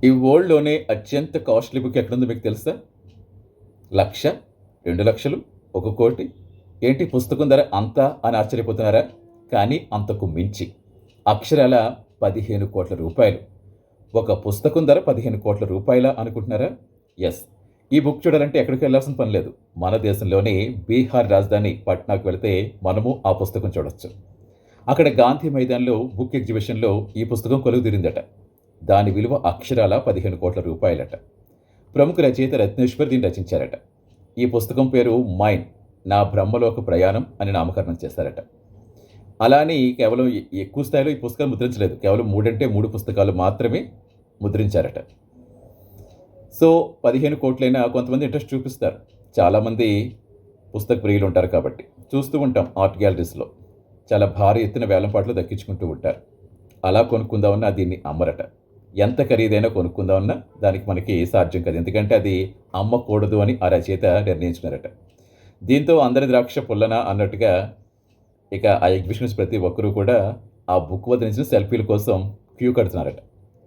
ఈ వరల్డ్‌లోనే అత్యంత costly book ఎక్కడుందో మీకు తెలుసా? 1,00,000, 2,00,000, 1,00,00,000 ఏంటి పుస్తకం ధర అంతా అని ఆశ్చర్యపోతున్నారా? కానీ అంతకు మించి. అక్షరాల రూ. 15,00,00,000. ఒక పుస్తకం ధర రూ. 15,00,00,000 అనుకుంటున్నారా? యెస్. ఈ బుక్ చూడాలంటే ఎక్కడికి వెళ్ళాల్సిన పని లేదు. మన దేశంలోని బీహార్ రాజధాని పట్నాకు వెళితే మనము ఆ పుస్తకం చూడొచ్చు. అక్కడ గాంధీ మైదాన్‌లో బుక్ ఎగ్జిబిషన్‌లో ఈ పుస్తకం కొలువుదీరిందట. దాని విలువ అక్షరాల రూ. 15,00,00,000. ప్రముఖ రచయిత రత్నేశ్వర్ దీన్ని రచించారట. ఈ పుస్తకం పేరు 'మైండ్ నా బ్రహ్మలోక ప్రయాణం' అని నామకరణం చేశారట. అలా అని కేవలం ఎక్కువ స్థాయిలో ఈ పుస్తకాలు ముద్రించలేదు. కేవలం 3 అంటే 3 పుస్తకాలు మాత్రమే ముద్రించారట. సో, 15,00,00,000 కొంతమంది ఇంట్రెస్ట్ చూపిస్తారు. చాలామంది పుస్తక ప్రియులుంటారు కాబట్టి. చూస్తూ ఉంటాం ఆర్ట్ గ్యాలరీస్‌లో. చాలా భారీ ఎత్తున వేలంపాటలో దక్కించుకుంటూ ఉంటారు. అలా కొనుక్కుందామన్నా దీన్ని అమ్మరట. ఎంత ఖరీదైనా కొనుక్కుందామన్నా దానికి మనకి సాధ్యం కాదు. ఎందుకంటే అది అమ్మకూడదు అని ఆ రచయిత నిర్ణయించుకున్నారట. దీంతో అందరి ద్రాక్ష పుల్లన అన్నట్టుగా ఇక ఆ ఎగ్జిబిషన్స్ ప్రతి ఒక్కరు కూడా ఆ బుక్ వద్ద నించిన సెల్ఫీల కోసం క్యూ కడుతున్నారట.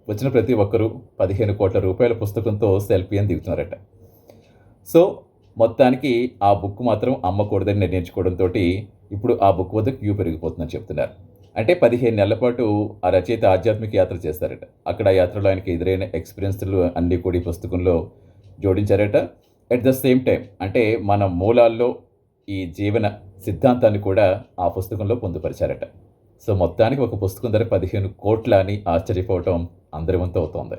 వచ్చిన ప్రతి ఒక్కరు రూ. 15,00,00,000 పుస్తకంతో సెల్ఫీ అని దిగుతున్నారట. సో, మొత్తానికి ఆ బుక్ మాత్రం అమ్మకూడదని నిర్ణయించుకోవడంతోటి ఇప్పుడు ఆ బుక్ వద్ద క్యూ పెరిగిపోతుందని చెప్తున్నారు. అంటే 15 నెలల పాటు ఆ రచయిత ఆధ్యాత్మిక యాత్ర చేశారట. అక్కడ ఆ యాత్రలో ఆయనకి ఎదురైన ఎక్స్‌పీరియన్స్‌లు అన్నీ కూడా ఈ పుస్తకంలో జోడించారట. ఎట్ ద సేమ్ టైమ్ అంటే మన మూలాల్లో ఈ జీవన సిద్ధాంతాన్ని కూడా ఆ పుస్తకంలో పొందుపరిచారట. సో, మొత్తానికి ఒక పుస్తకం ధర 15,00,00,000 అని ఆశ్చర్యపోవటం అందరి వంతు అవుతోంది.